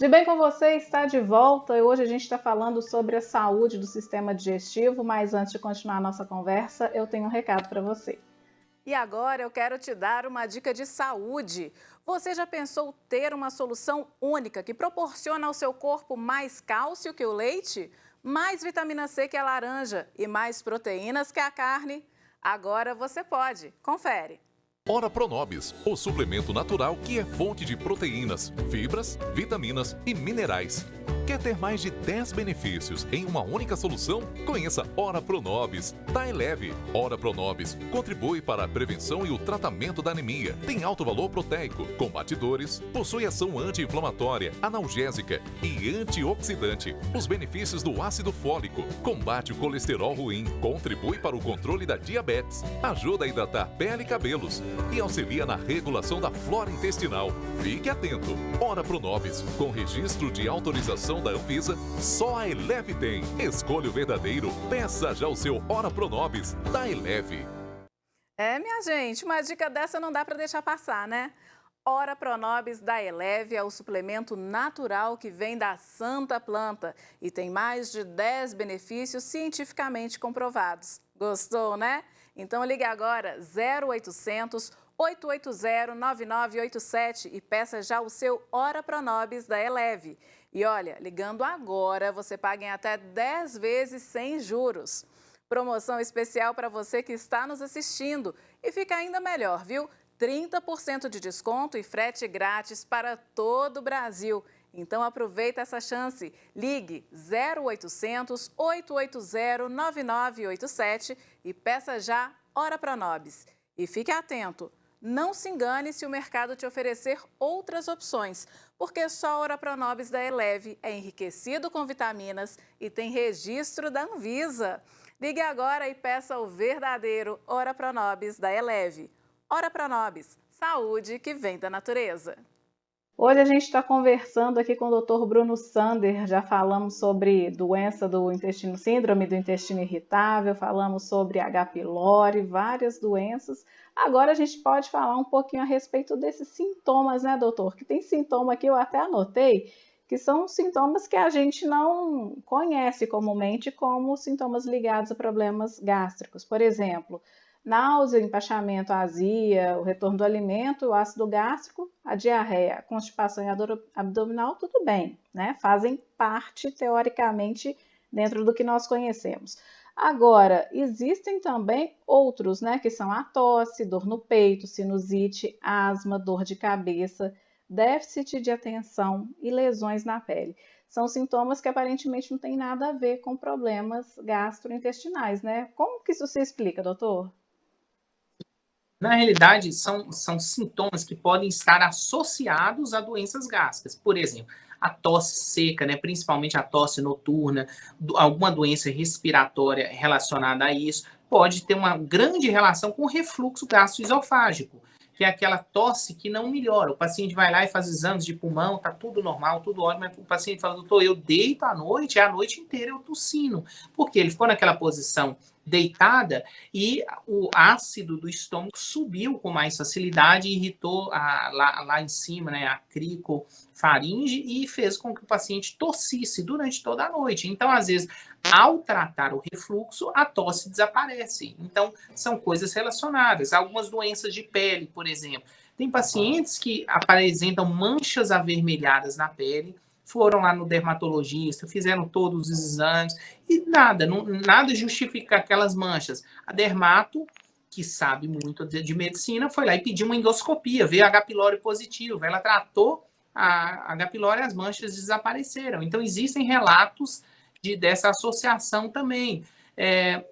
De bem com você, está de volta e hoje a gente está falando sobre a saúde do sistema digestivo, mas antes de continuar a nossa conversa, eu tenho um recado para você. E agora eu quero te dar uma dica de saúde. Você já pensou ter uma solução única que proporciona ao seu corpo mais cálcio que o leite, mais vitamina C que a laranja e mais proteínas que a carne? Agora você pode. Confere. Ora Pronobis, o suplemento natural que é fonte de proteínas, fibras, vitaminas e minerais. Quer ter mais de 10 benefícios em uma única solução? Conheça Ora Pronobis da Eleve. Ora Pronobis contribui para a prevenção e o tratamento da anemia. Tem alto valor proteico, combate dores, possui ação anti-inflamatória, analgésica e antioxidante. Os benefícios do ácido fólico: combate o colesterol ruim, contribui para o controle da diabetes, ajuda a hidratar pele e cabelos e auxilia na regulação da flora intestinal. Fique atento. Ora Pronobis, com registro de autorização da Anvisa, só a Eleve tem. Escolha o verdadeiro. Peça já o seu Ora Pronobis da Eleve. Minha gente, uma dica dessa não dá para deixar passar, né? Ora Pronobis da Eleve é o suplemento natural que vem da Santa Planta e tem mais de 10 benefícios cientificamente comprovados. Gostou, né? Então ligue agora 0800 880 9987 e peça já o seu Ora Pronobis da Eleve. E olha, ligando agora, você paga em até 10 vezes sem juros. Promoção especial para você que está nos assistindo. E fica ainda melhor, viu? 30% de desconto e frete grátis para todo o Brasil. Então aproveita essa chance. Ligue 0800 880 9987 e peça já Ora Pronobis. E fique atento. Não se engane se o mercado te oferecer outras opções, porque só a Ora Pronobis da Eleve é enriquecido com vitaminas e tem registro da Anvisa. Ligue agora e peça o verdadeiro Ora Pronobis da Eleve. Ora Pronobis, saúde que vem da natureza. Hoje a gente está conversando aqui com o Dr. Bruno Sander, já falamos sobre doença do intestino, síndrome do intestino irritável, falamos sobre H. pylori, várias doenças. Agora a gente pode falar um pouquinho a respeito desses sintomas, né, doutor? Que tem sintoma que eu até anotei, que são sintomas que a gente não conhece comumente como sintomas ligados a problemas gástricos. Por exemplo, náusea, empachamento, azia, o retorno do alimento, o ácido gástrico, a diarreia, a constipação e a dor abdominal, tudo bem, né? Fazem parte, teoricamente, dentro do que nós conhecemos. Agora, existem também outros, né? Que são a tosse, dor no peito, sinusite, asma, dor de cabeça, déficit de atenção e lesões na pele. São sintomas que aparentemente não têm nada a ver com problemas gastrointestinais, né? Como que isso se explica, doutor? Na realidade, são sintomas que podem estar associados a doenças gástricas. Por exemplo, a tosse seca, né, principalmente a tosse noturna, alguma doença respiratória relacionada a isso, pode ter uma grande relação com o refluxo gastroesofágico, que é aquela tosse que não melhora. O paciente vai lá e faz exames de pulmão, tá tudo normal, tudo ótimo, mas o paciente fala: doutor, eu deito à noite, a noite inteira eu tossindo. Porque ele ficou naquela posição deitada e o ácido do estômago subiu com mais facilidade e irritou lá em cima, né, a cricofaringe, e fez com que o paciente tossisse durante toda a noite. Então, às vezes, ao tratar o refluxo, a tosse desaparece. Então, são coisas relacionadas. Algumas doenças de pele, por exemplo. Tem pacientes que apresentam manchas avermelhadas na pele, foram lá no dermatologista, fizeram todos os exames e nada justifica aquelas manchas. A dermato, que sabe muito de medicina, foi lá e pediu uma endoscopia, veio H. pylori positivo. Ela tratou a H. pylori e as manchas desapareceram. Então, existem relatos dessa associação também.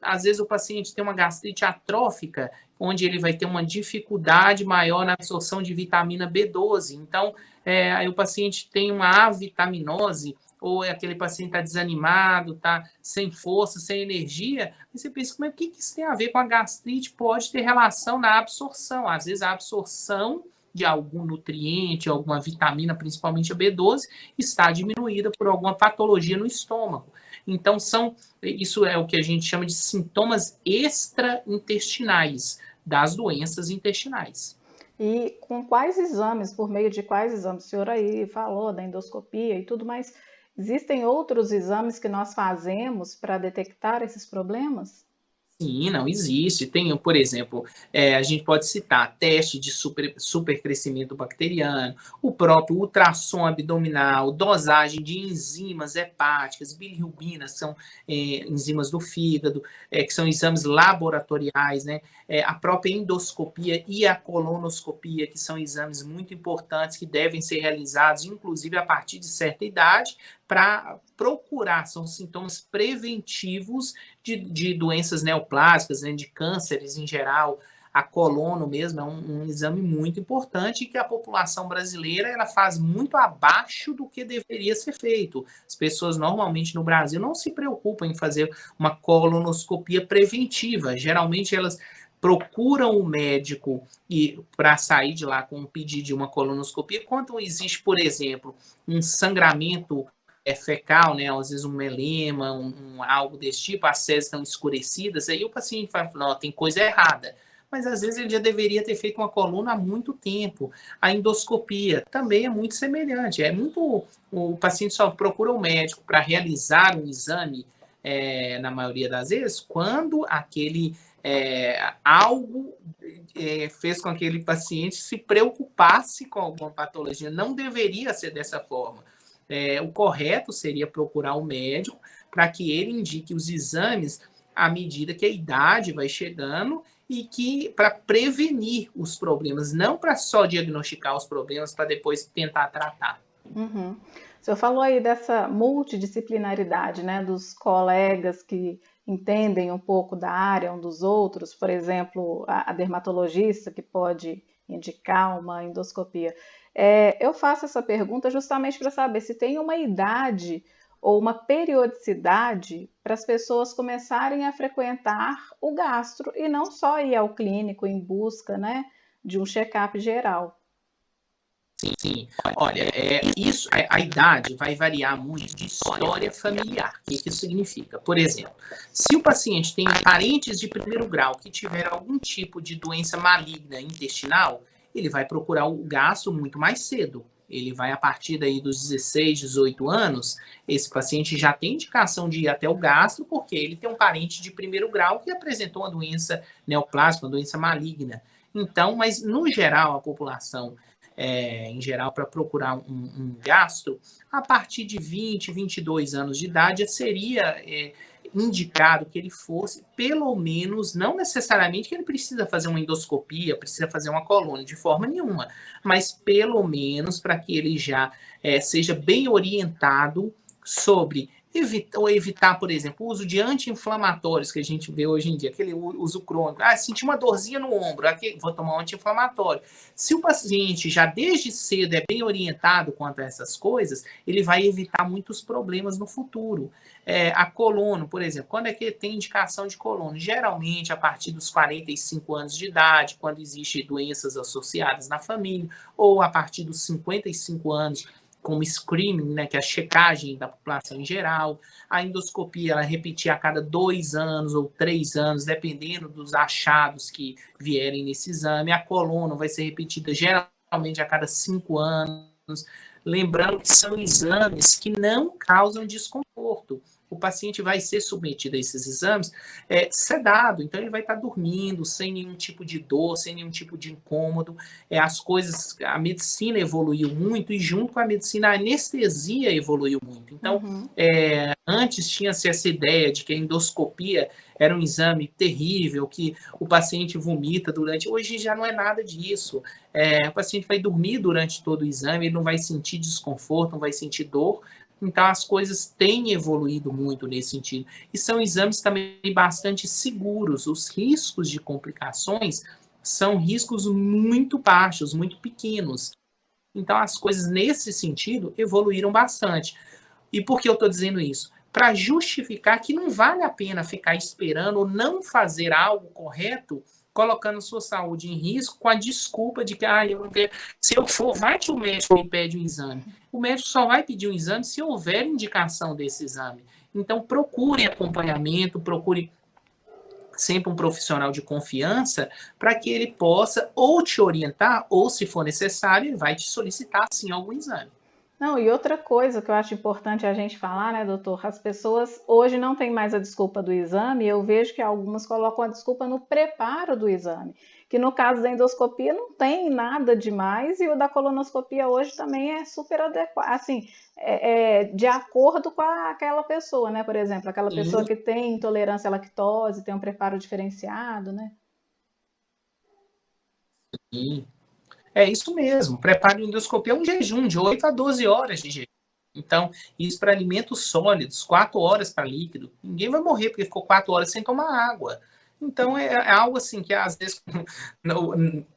Às vezes o paciente tem uma gastrite atrófica, onde ele vai ter uma dificuldade maior na absorção de vitamina B12. Então, aí o paciente tem uma avitaminose, ou aquele paciente está desanimado, está sem força, sem energia, e você pensa, mas o que isso tem a ver com a gastrite? Pode ter relação na absorção. Às vezes a absorção de algum nutriente, alguma vitamina, principalmente a B12, está diminuída por alguma patologia no estômago. Então, isso é o que a gente chama de sintomas extraintestinais das doenças intestinais. E com quais exames, por meio de quais exames? O senhor aí falou da endoscopia e tudo, mas existem outros exames que nós fazemos para detectar esses problemas? Sim, não existe. Tem, por exemplo, a gente pode citar teste de supercrescimento bacteriano, o próprio ultrassom abdominal, dosagem de enzimas hepáticas, bilirrubinas, são enzimas do fígado, que são exames laboratoriais, né? A própria endoscopia e a colonoscopia, que são exames muito importantes que devem ser realizados, inclusive a partir de certa idade, para procurar, são sintomas preventivos de doenças neoplásicas, né, de cânceres em geral. A colono mesmo é um exame muito importante que a população brasileira ela faz muito abaixo do que deveria ser feito. As pessoas normalmente no Brasil não se preocupam em fazer uma colonoscopia preventiva. Geralmente elas procuram o médico e para sair de lá com um pedido de uma colonoscopia, quando existe, por exemplo, um sangramento fecal, né? Às vezes um melema, algo desse tipo, as fezes estão escurecidas, aí o paciente fala, não, tem coisa errada. Mas às vezes ele já deveria ter feito uma coluna há muito tempo. A endoscopia também é muito semelhante. O paciente só procura o médico para realizar um exame, na maioria das vezes, quando aquele algo fez com que aquele paciente se preocupasse com alguma patologia. Não deveria ser dessa forma. O correto seria procurar o médico para que ele indique os exames à medida que a idade vai chegando e que para prevenir os problemas, não para só diagnosticar os problemas para depois tentar tratar. Uhum. O senhor falou aí dessa multidisciplinaridade, né, dos colegas que entendem um pouco da área um dos outros, por exemplo, a dermatologista que pode indicar uma endoscopia. Eu faço essa pergunta justamente para saber se tem uma idade ou uma periodicidade para as pessoas começarem a frequentar o gastro e não só ir ao clínico em busca, né, de um check-up geral. Sim, olha, a idade vai variar muito de história familiar. O que isso significa? Por exemplo, se o paciente tem parentes de primeiro grau que tiveram algum tipo de doença maligna intestinal, ele vai procurar o gastro muito mais cedo. Ele vai a partir daí dos 16, 18 anos, esse paciente já tem indicação de ir até o gastro, porque ele tem um parente de primeiro grau que apresentou uma doença neoplásica, uma doença maligna. Então, mas no geral, a população em geral, para procurar um gastro, a partir de 20, 22 anos de idade, seria indicado que ele fosse, pelo menos, não necessariamente que ele precisa fazer uma endoscopia, precisa fazer uma coluna, de forma nenhuma, mas pelo menos para que ele já seja bem orientado sobre evitar, por exemplo, o uso de anti-inflamatórios que a gente vê hoje em dia, aquele uso crônico. Senti uma dorzinha no ombro, vou tomar um anti-inflamatório. Se o paciente já desde cedo é bem orientado quanto a essas coisas, ele vai evitar muitos problemas no futuro. A colono, por exemplo, quando é que tem indicação de colono? Geralmente a partir dos 45 anos de idade, quando existem doenças associadas na família, ou a partir dos 55 anos, como screening, né, que é a checagem da população em geral. A endoscopia, ela repetir a cada 2 anos ou 3 anos, dependendo dos achados que vierem nesse exame. A colono vai ser repetida geralmente a cada 5 anos. Lembrando que são exames que não causam desconforto. O paciente vai ser submetido a esses exames sedado, então ele vai estar dormindo, sem nenhum tipo de dor, sem nenhum tipo de incômodo. A medicina evoluiu muito e junto com a medicina a anestesia evoluiu muito. Então, antes tinha-se essa ideia de que a endoscopia era um exame terrível, que o paciente vomita durante. Hoje já não é nada disso. O paciente vai dormir durante todo o exame, ele não vai sentir desconforto, não vai sentir dor. Então, as coisas têm evoluído muito nesse sentido. E são exames também bastante seguros. Os riscos de complicações são riscos muito baixos, muito pequenos. Então, as coisas nesse sentido evoluíram bastante. E por que eu estou dizendo isso? Para justificar que não vale a pena ficar esperando ou não fazer algo correto, colocando sua saúde em risco com a desculpa de que eu não quero. Se eu for, vai que o médico me pede um exame. O médico só vai pedir um exame se houver indicação desse exame. Então, procure acompanhamento, procure sempre um profissional de confiança, para que ele possa ou te orientar, ou, se for necessário, ele vai te solicitar, sim, algum exame. Não, e outra coisa que eu acho importante a gente falar, né, doutor? As pessoas hoje não têm mais a desculpa do exame, eu vejo que algumas colocam a desculpa no preparo do exame, que no caso da endoscopia não tem nada demais, e o da colonoscopia hoje também é super adequado, assim, de acordo com aquela pessoa, né? Por exemplo, aquela pessoa que tem intolerância à lactose, tem um preparo diferenciado, né? Sim. É isso mesmo. Preparo de endoscopia é um jejum de 8 a 12 horas de jejum. Então, isso para alimentos sólidos, 4 horas para líquido. Ninguém vai morrer porque ficou 4 horas sem tomar água. Então, é algo assim que, às vezes,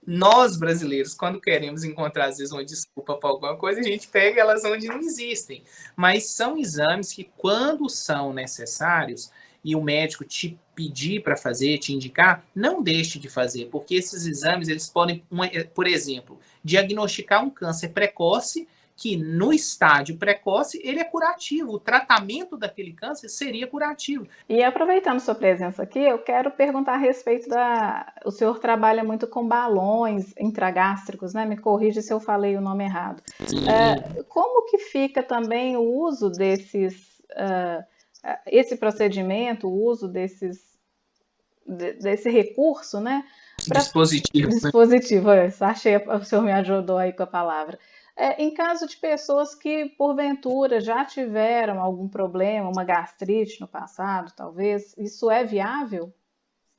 nós brasileiros, quando queremos encontrar, às vezes, uma desculpa para alguma coisa, a gente pega elas onde não existem. Mas são exames que, quando são necessários, e o médico te pedir para fazer, te indicar, não deixe de fazer, porque esses exames, eles podem, por exemplo, diagnosticar um câncer precoce, que no estágio precoce, ele é curativo, o tratamento daquele câncer seria curativo. E aproveitando sua presença aqui, eu quero perguntar a respeito o senhor trabalha muito com balões intragástricos, né? Me corrija se eu falei o nome errado. Como que fica também o uso esse procedimento, o uso desse recurso, né? Dispositivo, achei, o senhor me ajudou aí com a palavra. Em caso de pessoas que, porventura, já tiveram algum problema, uma gastrite no passado, talvez, isso é viável?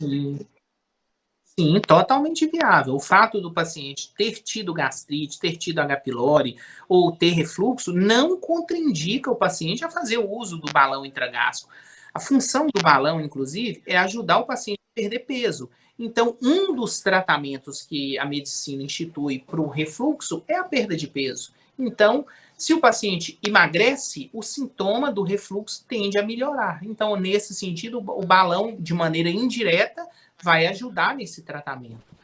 Sim. Sim, totalmente viável. O fato do paciente ter tido gastrite, ter tido H. pylori ou ter refluxo não contraindica o paciente a fazer o uso do balão intragástrico. A função do balão, inclusive, é ajudar o paciente a perder peso. Então, um dos tratamentos que a medicina institui para o refluxo é a perda de peso. Então, se o paciente emagrece, o sintoma do refluxo tende a melhorar. Então, nesse sentido, o balão, de maneira indireta, vai ajudar nesse tratamento.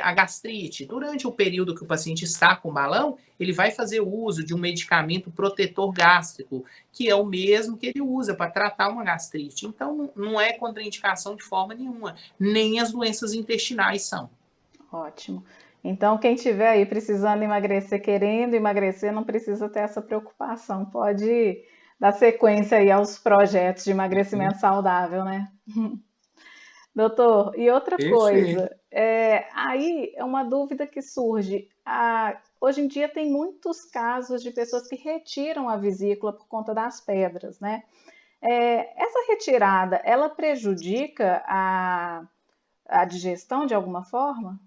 A gastrite, durante o período que o paciente está com balão, ele vai fazer uso de um medicamento protetor gástrico, que é o mesmo que ele usa para tratar uma gastrite. Então, não é contraindicação de forma nenhuma, nem as doenças intestinais são. Ótimo. Então, quem estiver aí precisando emagrecer, querendo emagrecer, não precisa ter essa preocupação. Pode dar sequência aí aos projetos de emagrecimento saudável, né? Doutor, e outra coisa, aí é uma dúvida que surge. Hoje em dia tem muitos casos de pessoas que retiram a vesícula por conta das pedras, né? Essa retirada, ela prejudica a digestão de alguma forma?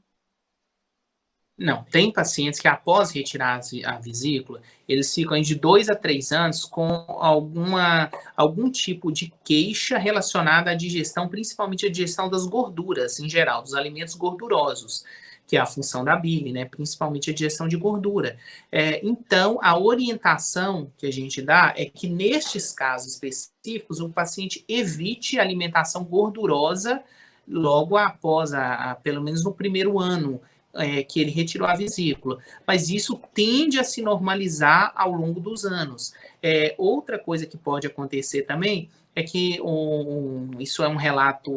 Não, tem pacientes que após retirar a vesícula, eles ficam de 2 a 3 anos com algum tipo de queixa relacionada à digestão, principalmente a digestão das gorduras em geral, dos alimentos gordurosos, que é a função da bile, né? Principalmente a digestão de gordura. Então, a orientação que a gente dá é que nestes casos específicos, o paciente evite alimentação gordurosa logo após, pelo menos no primeiro ano, que ele retirou a vesícula, mas isso tende a se normalizar ao longo dos anos. Outra coisa que pode acontecer também é que isso é um relato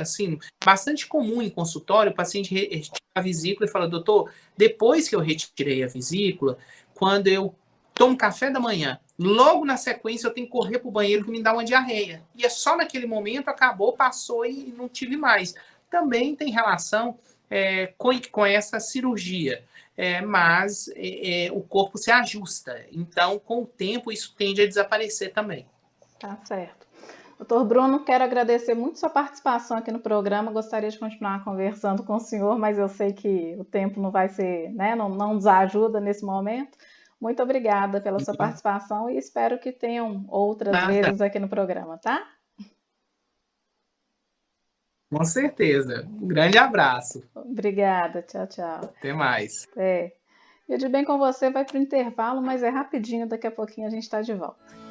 assim, bastante comum em consultório, o paciente retira a vesícula e fala, doutor, depois que eu retirei a vesícula, quando eu tomo café da manhã, logo na sequência eu tenho que correr para o banheiro que me dá uma diarreia. E é só naquele momento, acabou, passou e não tive mais. Também tem relação com essa cirurgia, mas o corpo se ajusta. Então, com o tempo, isso tende a desaparecer também. Tá certo. Doutor Bruno, quero agradecer muito sua participação aqui no programa. Gostaria de continuar conversando com o senhor, mas eu sei que o tempo não vai ser, né, não nos ajuda nesse momento. Muito obrigada pela sua participação e espero que tenham outras vezes aqui no programa, tá? Com certeza. Um grande abraço. Obrigada. Tchau, tchau. Até mais. E o De Bem com Você vai para o intervalo, mas é rapidinho, daqui a pouquinho a gente está de volta.